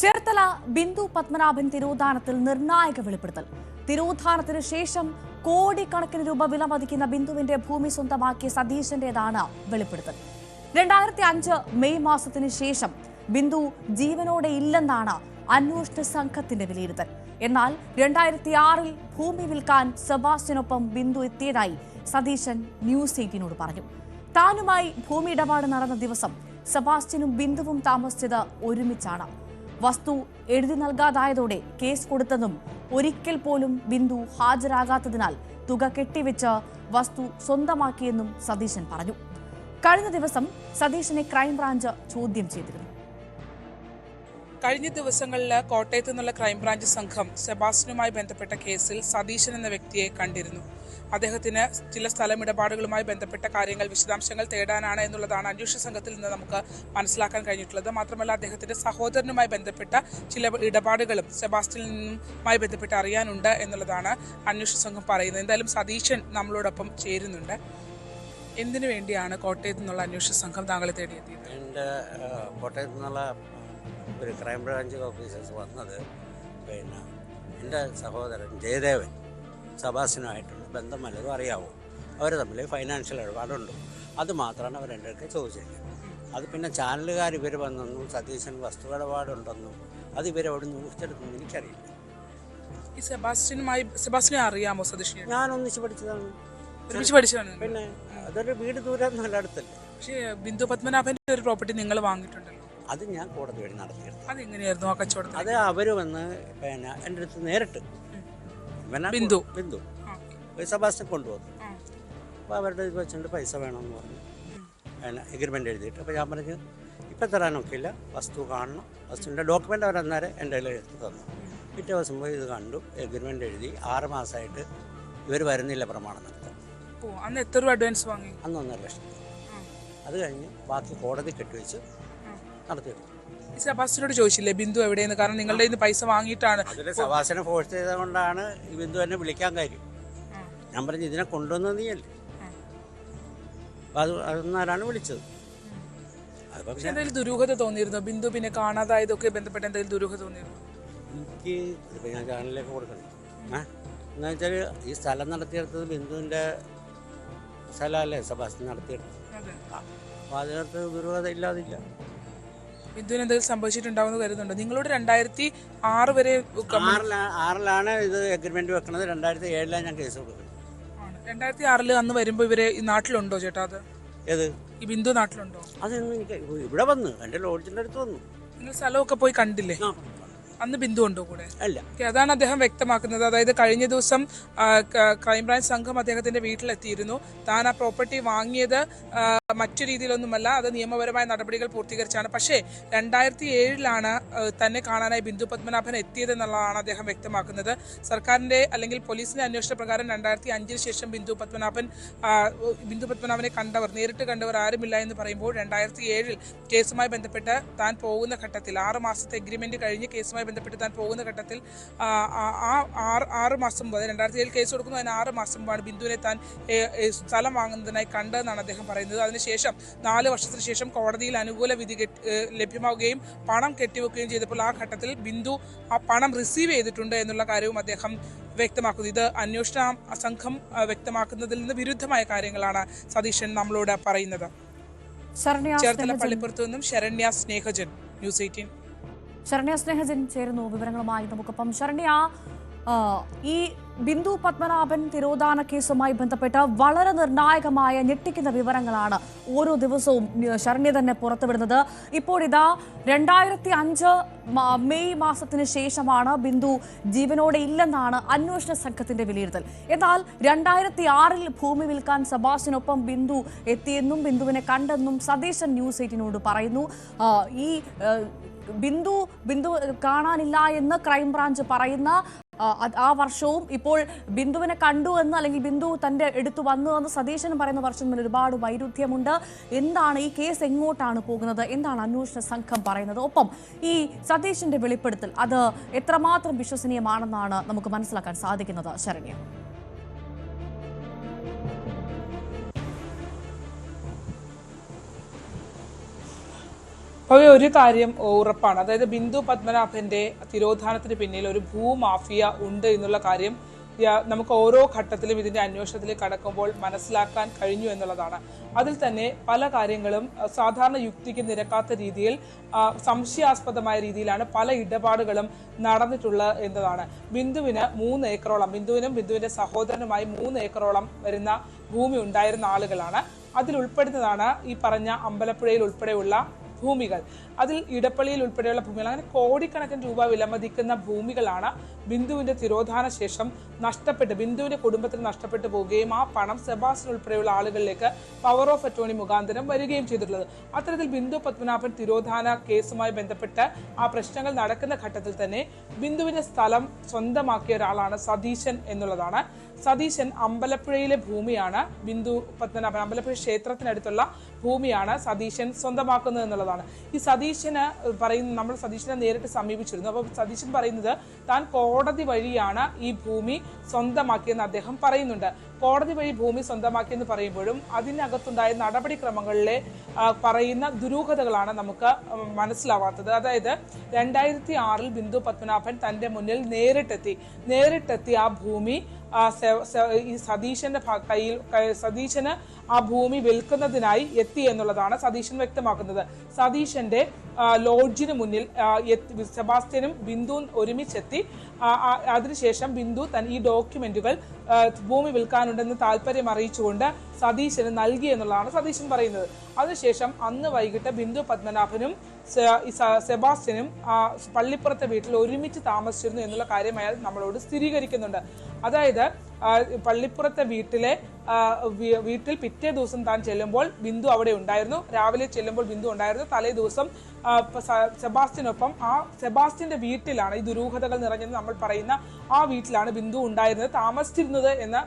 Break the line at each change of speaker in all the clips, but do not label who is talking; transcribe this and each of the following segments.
ചേർത്തല ബിന്ദു പത്മനാഭൻ തിരോധാനത്തിൽ നിർണായക വെളിപ്പെടുത്തൽ. തിരോധാനത്തിന് ശേഷം കോടിക്കണക്കിന് രൂപ വിലമതിക്കുന്ന ബിന്ദുവിന്റെ ഭൂമി സ്വന്തമാക്കിയ സതീശന്റേതാണ് വെളിപ്പെടുത്തൽ. 2005 മെയ് മാസത്തിന് ശേഷം ബിന്ദു ജീവനോടെ ഇല്ലെന്നാണ് അന്വേഷണ സംഘത്തിന്റെ വിലയിരുത്തൽ. എന്നാൽ 2006 ഭൂമി വിൽക്കാൻ സെബാസ്റ്റ്യനൊപ്പം ബിന്ദു എത്തിയതായി സതീശൻ ന്യൂസ് 18നോട് പറഞ്ഞു. താനുമായി ഭൂമി ഇടപാട് നടന്ന ദിവസം സെബാസ്റ്റ്യനും ബിന്ദുവും താമസിച്ചത് ഒരുമിച്ചാണ്. വസ്തു എഴുതി നൽകാതായതോടെ കേസ് കൊടുത്തെന്നും ഒരിക്കൽ പോലും ബിന്ദു ഹാജരാകാത്തതിനാൽ തുക കെട്ടിവെച്ച് വസ്തു സ്വന്തമാക്കിയെന്നും സതീശൻ പറഞ്ഞു. കഴിഞ്ഞ ദിവസം സതീശനെ ക്രൈംബ്രാഞ്ച് ചോദ്യം ചെയ്തിരുന്നു.
കഴിഞ്ഞ ദിവസങ്ങളിൽ കോട്ടയത്ത് നിന്നുള്ള ക്രൈംബ്രാഞ്ച് സംഘം സെബാസ്റ്റ്യനുമായി ബന്ധപ്പെട്ട കേസിൽ സതീശൻ എന്ന വ്യക്തിയെ കണ്ടിരുന്നു. അദ്ദേഹത്തിന് ചില സ്ഥലമിടപാടുകളുമായി ബന്ധപ്പെട്ട കാര്യങ്ങൾ വിശദാംശങ്ങൾ തേടാനാണ് എന്നുള്ളതാണ് അന്വേഷണ സംഘത്തിൽ നിന്ന് നമുക്ക് മനസ്സിലാക്കാൻ കഴിഞ്ഞിട്ടുള്ളത്. മാത്രമല്ല അദ്ദേഹത്തിന്റെ സഹോദരനുമായി ബന്ധപ്പെട്ട ചില ഇടപാടുകളും സെബാസ്റ്റ്യനുമായി ബന്ധപ്പെട്ട് അറിയാനുണ്ട് എന്നുള്ളതാണ് അന്വേഷണ സംഘം പറയുന്നത്. എന്തായാലും സതീശൻ നമ്മളോടൊപ്പം ചേരുന്നുണ്ട്. എന്തിനു വേണ്ടിയാണ് കോട്ടയത്ത് നിന്നുള്ള അന്വേഷണ സംഘം താങ്കളെ തേടിയെത്തിയത്?
എൻ്റെ കോട്ടയത്ത് നിന്നുള്ള ഒരു ക്രൈംബ്രാഞ്ച് ഓഫീസേഴ്സ് വന്നത് എൻ്റെ സഹോദരൻ ജയദേവൻ സെബാസ്റ്റ്യനുമായിട്ടുള്ള ബന്ധം വല്ലതും അറിയാവോ, അവർ തമ്മിൽ ഫൈനാൻഷ്യൽ ഇടപാടുണ്ട്, അത് മാത്രമാണ് അവർ എൻ്റെ അടുത്ത് ചോദിച്ചത്. അത് പിന്നെ ചാനലുകാർ ഇവർ വന്നെന്നും സതീശൻ വസ്തു ഇടപാടുണ്ടെന്നും അത് ഇവരവിടെ ന്യൂസിച്ചെടുത്തെന്നും എനിക്കറിയില്ല.
ഈ സെബാസ്റ്റ്യനെ അറിയാമോ? സതീശൻ
ഞാൻ ഒന്നിച്ച് പഠിച്ചതാണ്, പിന്നെ അതൊരു വീട് ദൂരം നല്ല അടുത്തല്ലേ.
പക്ഷേ ബിന്ദു പത്മനാഭന്റെ ഒരു പ്രോപ്പർട്ടി നിങ്ങൾ വാങ്ങിയിട്ടുണ്ടല്ലോ,
അത് ഞാൻ കോടതി വഴി നടത്തിയെടുത്തു.
അതെങ്ങനെയായിരുന്നു ആ കച്ചവടം? അത്
അവർ വന്ന് എൻ്റെ അടുത്ത് നേരിട്ട്
ബിന്ദു
സെബാസ്റ്റ്യൻ കൊണ്ടുവന്നു. അപ്പോൾ അവരുടെ ഇത് വെച്ചിട്ട് പൈസ വേണമെന്ന് പറഞ്ഞു, എഗ്രിമെൻ്റ് എഴുതിയിട്ട്. അപ്പോൾ ഞാൻ പറഞ്ഞു ഇപ്പം തരാനൊക്കെ ഇല്ല, വസ്തു കാണണം, വസ്തുവിൻ്റെ ഡോക്യുമെൻ്റ് അവർ അന്നേരം എൻ്റെ കയ്യിൽ എടുത്ത് തന്നു. പിറ്റേ ദിവസം പോയി ഇത് കണ്ടു, എഗ്രിമെൻ്റ് എഴുതി. 6 മാസമായിട്ട് ഇവർ വരുന്നില്ല പ്രമാണം നടത്താൻ.
അന്ന് എത്ര രൂപ അഡ്വാൻസ് വാങ്ങി?
അന്ന് 1.5 ലക്ഷം. അത് കഴിഞ്ഞ് ബാക്കി കോടതി കെട്ടിവെച്ച് നടത്തിയെടുത്തു.
സെബാസ്റ്റ്യനോട് ചോദിച്ചില്ലേ ബിന്ദു എവിടെയെന്ന്? കാരണം നിങ്ങളുടെ ഇന്ന് പൈസ വാങ്ങിയിട്ടാണ്.
അതിൽ സെബാസ്റ്റ്യനെ ഫോഴ്സ് ചെയ്തുകൊണ്ടാണ് ഈ ബിന്ദു എന്നെ വിളിക്കാൻ കാര്യം. ഞാൻ പറഞ്ഞു ഇതിനെ കൊണ്ടുവന്നത് നീയല്ലേ, അത് അതൊന്നാരാണ് വിളിച്ചത്.
പക്ഷെ എന്തെങ്കിലും ദുരൂഹത തോന്നിയിരുന്നോ? ബിന്ദു പിന്നെ കാണാതായതൊക്കെ ബന്ധപ്പെട്ട് എന്തെങ്കിലും ദുരൂഹത തോന്നിയിരുന്നോ?
എനിക്ക് ഇപ്പം ഞാൻ ചാനലിലേക്ക് കൊടുക്കണം എന്ന് വെച്ചാൽ ഈ സ്ഥലം നടത്തിയെടുത്തത് ബിന്ദുവിൻ്റെ സ്ഥലമല്ലേ സെബാസ്റ്റ്യൻ നടത്തിയെടുത്തത്. അപ്പോൾ അതിനകത്ത് ദുരൂഹത ഇല്ലാതില്ല.
ബിന്ദുവിന് എന്തെങ്കിലും സംഭവിച്ചിട്ടുണ്ടാവുമെന്ന് കരുതുന്നുണ്ടോ? നിങ്ങളോട് 2006 വരെ
6-ലാണ് ഇത് എഗ്രിമെന്റ് വെക്കുന്നത്, 2007 ഞാൻ കേസ് കൊടുക്കുന്നത്.
2006 അന്ന് വരുമ്പോൾ ഇവര് ഈ നാട്ടിലുണ്ടോ ചേട്ടാ? അത്
ഏത്
ഈ ബിന്ദു നാട്ടിലുണ്ടോ?
അതൊന്നും എനിക്ക് ഇവിടെ വന്ന് എൻ്റെ ലോഡ്ജിൻ്റെ അടുത്ത് വന്നു.
നിങ്ങൾ സ്ഥലമൊക്കെ പോയി കണ്ടില്ലേ? അന്ന് ബിന്ദു ഉണ്ടോ കൂടെ?
അല്ല.
അതാണ് അദ്ദേഹം വ്യക്തമാക്കുന്നത്. അതായത് കഴിഞ്ഞ ദിവസം ക്രൈംബ്രാഞ്ച് സംഘം അദ്ദേഹത്തിന്റെ വീട്ടിലെത്തിയിരുന്നു. താൻ ആ പ്രോപ്പർട്ടി വാങ്ങിയത് മറ്റു രീതിയിലൊന്നുമല്ല, അത് നിയമപരമായ നടപടികൾ പൂർത്തീകരിച്ചാണ്. പക്ഷേ 2007 തന്നെ കാണാനായി ബിന്ദു പത്മനാഭൻ എത്തിയതെന്നുള്ളതാണ് അദ്ദേഹം വ്യക്തമാക്കുന്നത്. സർക്കാരിന്റെ അല്ലെങ്കിൽ പോലീസിന്റെ അന്വേഷണ പ്രകാരം 2005 ശേഷം ബിന്ദു പത്മനാഭനെ നേരിട്ട് കണ്ടവർ ആരുമില്ല എന്ന് പറയുമ്പോൾ 2007 കേസുമായി ബന്ധപ്പെട്ട് താൻ പോകുന്ന ഘട്ടത്തിൽ 6 മാസത്തെ എഗ്രിമെന്റ് കഴിഞ്ഞ് കേസുമായി ബന്ധപ്പെട്ട് താൻ പോകുന്ന ഘട്ടത്തിൽ 6 മാസം മുമ്പ് 2007 കേസ് കൊടുക്കുന്നു, അതിന് 6 മാസം മുമ്പാണ് ബിന്ദുവിനെ താൻ സ്ഥലം വാങ്ങുന്നതിനായി കണ്ടതെന്നാണ് അദ്ദേഹം പറയുന്നത്. അതിനുശേഷം 4 വർഷത്തിന് ശേഷം കോടതിയിൽ അനുകൂല വിധി ലഭ്യമാവുകയും പണം കെട്ടിവെക്കുകയും ചെയ്തപ്പോൾ ആ ഘട്ടത്തിൽ ബിന്ദു ആ പണം റിസീവ് ചെയ്തിട്ടുണ്ട് എന്നുള്ള കാര്യവും അദ്ദേഹം വ്യക്തമാക്കുന്നു. ഇത് അന്വേഷണ സംഘം വ്യക്തമാക്കുന്നതിൽ നിന്ന് വിരുദ്ധമായ കാര്യങ്ങളാണ് സതീശൻ നമ്മളോട് പറയുന്നത്. ചേർത്തല പള്ളിപ്പുറത്തു നിന്നും ശരണ്യ സ്നേഹജൻ, ന്യൂസ് 18.
ശരണ്യ സ്നേഹജൻ ചേരുന്നു വിവരങ്ങളുമായി നമുക്കൊപ്പം. ശരണ്യ, ഈ ബിന്ദു പത്മനാഭൻ തിരോധാന കേസുമായി ബന്ധപ്പെട്ട് വളരെ നിർണായകമായ ഞെട്ടിക്കുന്ന വിവരങ്ങളാണ് ഓരോ ദിവസവും ശരണ്യ തന്നെ പുറത്തുവിടുന്നത്. ഇപ്പോഴിതാ 2005 മെയ് മാസത്തിന് ശേഷമാണ് ബിന്ദു ജീവനോടെ ഇല്ലെന്നാണ് അന്വേഷണ സംഘത്തിന്റെ വിലയിരുത്തൽ. എന്നാൽ 2006 ഭൂമി വിൽക്കാൻ സെബാസ്റ്റ്യനൊപ്പം ബിന്ദു എത്തിയെന്നും ബിന്ദുവിനെ കണ്ടെന്നും സതീശൻ ന്യൂസ് 18നോട് പറയുന്നു. ഈ ബിന്ദു കാണാനില്ല എന്ന് ക്രൈംബ്രാഞ്ച് പറയുന്ന ആ വർഷവും ഇപ്പോൾ ബിന്ദുവിനെ കണ്ടു എന്ന് അല്ലെങ്കിൽ ബിന്ദു തന്റെ അടുത്ത് വന്നു എന്ന് സതീശൻ പറയുന്ന വർഷം തമ്മിൽ ഒരുപാട് വൈരുദ്ധ്യമുണ്ട്. എന്താണ് ഈ കേസ്, എങ്ങോട്ടാണ് പോകുന്നത്, എന്താണ് അന്വേഷണ സംഘം പറയുന്നത്? ഒപ്പം ഈ സതീശന്റെ വെളിപ്പെടുത്തൽ അത് എത്രമാത്രം വിശ്വസനീയമാണെന്നാണ് നമുക്ക് മനസ്സിലാക്കാൻ സാധിക്കുന്നത്? ശരണ്യ.
അപ്പോൾ ഒരു കാര്യം ഉറപ്പാണ്, അതായത് ബിന്ദു പത്മനാഭന്റെ തിരോധാനത്തിന് പിന്നിൽ ഒരു ഭൂമാഫിയ ഉണ്ട് എന്നുള്ള കാര്യം നമുക്ക് ഓരോ ഘട്ടത്തിലും ഇതിന്റെ അന്വേഷണത്തിലേക്ക് കടക്കുമ്പോൾ മനസ്സിലാക്കാൻ കഴിഞ്ഞു എന്നുള്ളതാണ്. അതിൽ തന്നെ പല കാര്യങ്ങളും സാധാരണ യുക്തിക്ക് നിരക്കാത്ത രീതിയിൽ സംശയാസ്പദമായ രീതിയിലാണ് പല ഇടപാടുകളും നടന്നിട്ടുള്ളത് എന്നതാണ്. ബിന്ദുവിന് 3 ഏക്കറോളം, ബിന്ദുവിനും ബിന്ദുവിന്റെ സഹോദരനുമായി 3 ഏക്കറോളം വരുന്ന ഭൂമി ഉണ്ടായിരുന്ന ആളുകളാണ്. അതിൽ ഉൾപ്പെടുന്നതാണ് ഈ പറഞ്ഞ അമ്പലപ്പുഴയിൽ ഉൾപ്പെടെയുള്ള ഭൂമികൾ. അതിൽ ഇടപ്പള്ളിയിൽ ഉൾപ്പെടെയുള്ള ഭൂമികൾ, അങ്ങനെ കോടിക്കണക്കിന് രൂപ വിലമതിക്കുന്ന ഭൂമികളാണ് ബിന്ദുവിന്റെ തിരോധാന ശേഷം ബിന്ദുവിന്റെ കുടുംബത്തിന് നഷ്ടപ്പെട്ടു പോവുകയും ആ പണം സെബാസ്റ്റ്യൻ ഉൾപ്പെടെയുള്ള ആളുകളിലേക്ക് പവർ ഓഫ് അറ്റോർണി മുഖാന്തരം വരികയും ചെയ്തിട്ടുള്ളത്. അത്തരത്തിൽ ബിന്ദു പത്മനാഭൻ തിരോധാന കേസുമായി ബന്ധപ്പെട്ട് ആ പ്രശ്നങ്ങൾ നടക്കുന്ന ഘട്ടത്തിൽ തന്നെ ബിന്ദുവിന്റെ സ്ഥലം സ്വന്തമാക്കിയ ഒരാളാണ് സതീശൻ എന്നുള്ളതാണ്. സതീശൻ അമ്പലപ്പുഴയിലെ ഭൂമിയാണ് ബിന്ദു പത്മനാഭൻ, അമ്പലപ്പുഴ ക്ഷേത്രത്തിനടുത്തുള്ള ഭൂമിയാണ് സതീശൻ സ്വന്തമാക്കുന്നത് എന്നുള്ളതാണ്. ഈ നമ്മൾ സതീശനെ നേരിട്ട് സമീപിച്ചിരുന്നു. അപ്പോൾ സതീശൻ പറയുന്നത് താൻ കോടതി വഴിയാണ് ഈ ഭൂമി സ്വന്തമാക്കിയെന്ന് അദ്ദേഹം പറയുന്നുണ്ട്. കോടതി വഴി ഭൂമി സ്വന്തമാക്കിയെന്ന് പറയുമ്പോഴും അതിനകത്തുണ്ടായ നടപടിക്രമങ്ങളിലെ പറയുന്ന ദുരൂഹതകളാണ് നമുക്ക് മനസ്സിലാവാത്തത്. അതായത് 2006 ബിന്ദു പത്മനാഭൻ തന്റെ മുന്നിൽ നേരിട്ടെത്തി ആ ഭൂമി ഈ സതീശന്റെ സതീശന് ആ ഭൂമി വിൽക്കുന്നതിനായി എത്തി എന്നുള്ളതാണ് സതീശൻ വ്യക്തമാക്കുന്നത്. സതീശന്റെ ലോഡ്ജിന് മുന്നിൽ സെബാസ്റ്റ്യനും ബിന്ദുവും ഒരുമിച്ചെത്തി. അതിനുശേഷം ബിന്ദു ഈ ഡോക്യുമെന്റുകൾ ഭൂമി വിൽക്കാനുണ്ടെന്ന് താല്പര്യം അറിയിച്ചുകൊണ്ട് സതീശന് നൽകി എന്നുള്ളതാണ് സതീശൻ പറയുന്നത്. അതിനുശേഷം അന്ന് വൈകിട്ട് ബിന്ദു പത്മനാഭനും സെബാസ്റ്റ്യനും പള്ളിപ്പുറത്തെ വീട്ടിൽ ഒരുമിച്ച് താമസിച്ചിരുന്നു എന്നുള്ള കാര്യം അയാൾ നമ്മളോട് സ്ഥിരീകരിക്കുന്നുണ്ട്. അതായത് പള്ളിപ്പുറത്തെ വീട്ടിൽ പിറ്റേ ദിവസം താൻ ചെല്ലുമ്പോൾ ബിന്ദു അവിടെ ഉണ്ടായിരുന്നു, രാവിലെ ചെല്ലുമ്പോൾ ബിന്ദു ഉണ്ടായിരുന്നു. തലേ ദിവസം സെബാസ്റ്റ്യനൊപ്പം സെബാസ്റ്റ്യന്റെ വീട്ടിലാണ് ഈ ദുരൂഹതകൾ നിറഞ്ഞെന്ന് നമ്മൾ പറയുന്ന ആ വീട്ടിലാണ് ബിന്ദു ഉണ്ടായിരുന്നത്, താമസിച്ചിരുന്നത് എന്ന്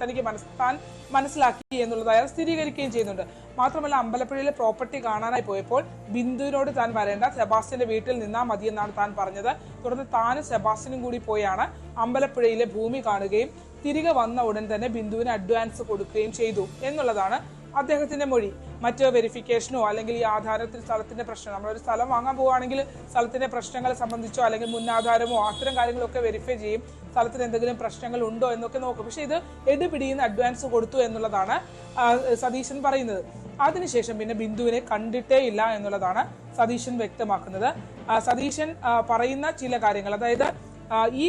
തനിക്ക് താൻ മനസ്സിലാക്കി എന്നുള്ളത് അയാൾ സ്ഥിരീകരിക്കുകയും ചെയ്യുന്നുണ്ട്. മാത്രമല്ല അമ്പലപ്പുഴയിലെ പ്രോപ്പർട്ടി കാണാനായി പോയപ്പോൾ ബിന്ദുവിനോട് താൻ വരേണ്ട, സെബാസ്റ്റ്യന്റെ വീട്ടിൽ നിന്നാ മതിയെന്നാണ് താൻ പറഞ്ഞത്. തുടർന്ന് താനും സെബാസ്റ്റ്യനും കൂടി പോയാണ് അമ്പലപ്പുഴയിലെ ഭൂമി കാണുകയും തിരികെ വന്ന ഉടൻ തന്നെ ബിന്ദുവിന് അഡ്വാൻസ് കൊടുക്കുകയും ചെയ്തു എന്നുള്ളതാണ് അദ്ദേഹത്തിന്റെ മൊഴി. മറ്റ് വെരിഫിക്കേഷനോ അല്ലെങ്കിൽ ഈ ആധാരത്തിൽ സ്ഥലത്തിന്റെ പ്രശ്നം, നമ്മളൊരു സ്ഥലം വാങ്ങാൻ പോവുകയാണെങ്കിൽ സ്ഥലത്തിന്റെ പ്രശ്നങ്ങളെ സംബന്ധിച്ചോ അല്ലെങ്കിൽ മുന്നാധാരമോ അത്തരം കാര്യങ്ങളൊക്കെ വെരിഫൈ ചെയ്യും, സ്ഥലത്തിന് എന്തെങ്കിലും പ്രശ്നങ്ങൾ ഉണ്ടോ എന്നൊക്കെ നോക്കും. പക്ഷെ ഇത് എടുപിടിയുന്ന അഡ്വാൻസ് കൊടുത്തു എന്നുള്ളതാണ് സതീശൻ പറയുന്നത്. അതിനുശേഷം പിന്നെ ബിന്ദുവിനെ കണ്ടിട്ടേ ഇല്ല എന്നുള്ളതാണ് സതീശൻ വ്യക്തമാക്കുന്നത്. സതീശൻ പറയുന്ന ചില കാര്യങ്ങൾ, അതായത് ഈ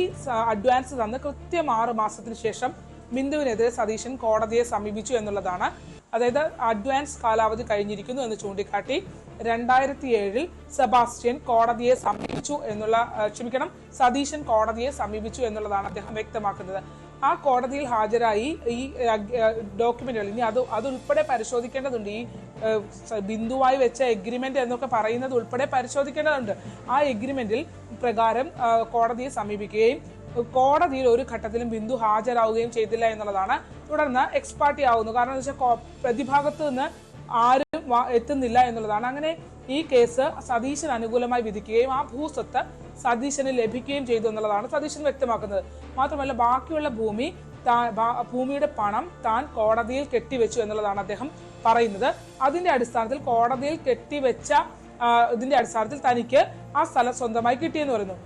അഡ്വാൻസ് തന്ന് കൃത്യം 6 മാസത്തിന് ശേഷം ബിന്ദുവിനെതിരെ സതീശൻ കോടതിയെ സമീപിച്ചു എന്നുള്ളതാണ്. അതായത് അഡ്വാൻസ് കാലാവധി കഴിഞ്ഞിരിക്കുന്നു എന്ന് ചൂണ്ടിക്കാട്ടി 2007 സെബാസ്റ്റ്യൻ കോടതിയെ സമീപിച്ചു സതീശൻ കോടതിയെ സമീപിച്ചു എന്നുള്ളതാണ് അദ്ദേഹം വ്യക്തമാക്കുന്നത്. ആ കോടതിയിൽ ഹാജരായി ഈ ഡോക്യുമെന്റുകൾ ഇനി അതുൾപ്പെടെ പരിശോധിക്കേണ്ടതുണ്ട്. ഈ ബിന്ദുവായി വെച്ച എഗ്രിമെന്റ് എന്നൊക്കെ പറയുന്നത് ഉൾപ്പെടെ പരിശോധിക്കേണ്ടതുണ്ട്. ആ എഗ്രിമെന്റിൽ പ്രകാരം കോടതിയെ സമീപിക്കുകയും കോടതിയിൽ ഒരു ഘട്ടത്തിലും ബിന്ദു ഹാജരാവുകയും ചെയ്തില്ല എന്നുള്ളതാണ്. തുടർന്ന് എക്സ്പാർട്ടി ആവുന്നു. കാരണം എന്താ വെച്ചാൽ പ്രതിഭാഗത്ത് നിന്ന് ആരും എത്തുന്നില്ല എന്നുള്ളതാണ്. അങ്ങനെ ഈ കേസ് സതീശന് അനുകൂലമായി വിധിക്കുകയും ആ ഭൂസ്വത്ത് സതീശന് ലഭിക്കുകയും ചെയ്തു എന്നുള്ളതാണ് സതീശൻ വ്യക്തമാക്കുന്നത്. മാത്രമല്ല ബാക്കിയുള്ള ഭൂമിയുടെ പണം താൻ കോടതിയിൽ കെട്ടിവെച്ചു എന്നുള്ളതാണ് അദ്ദേഹം പറയുന്നത്. അതിന്റെ അടിസ്ഥാനത്തിൽ കോടതിയിൽ ഇതിന്റെ അടിസ്ഥാനത്തിൽ തനിക്ക് ആ സ്ഥലം സ്വന്തമായി കിട്ടിയെന്ന് പറയുന്നു.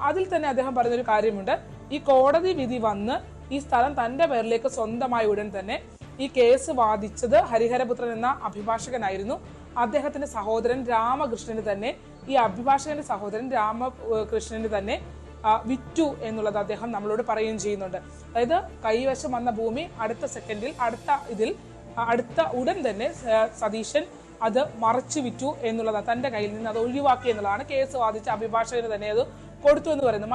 അതിൽ തന്നെ അദ്ദേഹം പറഞ്ഞൊരു കാര്യമുണ്ട്, ഈ കോടതി വിധി വന്ന് ഈ സ്ഥലം തന്റെ പേരിലേക്ക് സ്വന്തമായ ഉടൻ തന്നെ ഈ കേസ് വാദിച്ചത് ഹരിഹരപുത്രൻ എന്ന അഭിഭാഷകനായിരുന്നു. അദ്ദേഹത്തിന്റെ സഹോദരൻ രാമകൃഷ്ണന് തന്നെ, ഈ അഭിഭാഷകന്റെ സഹോദരൻ രാമകൃഷ്ണന് തന്നെ വിറ്റു എന്നുള്ളത് അദ്ദേഹം നമ്മളോട് പറയുകയും ചെയ്യുന്നുണ്ട്. അതായത് കൈവശം വന്ന ഭൂമി അടുത്ത ഉടൻ തന്നെ സതീശൻ അത് മറച്ചു വിറ്റു എന്നുള്ളതാണ്, തന്റെ കയ്യിൽ നിന്ന് അത് ഒഴിവാക്കി എന്നുള്ളതാണ്. കേസ് വാദിച്ച അഭിഭാഷകന് തന്നെ അത് കൊടുത്തു എന്ന് പറയുന്നത്.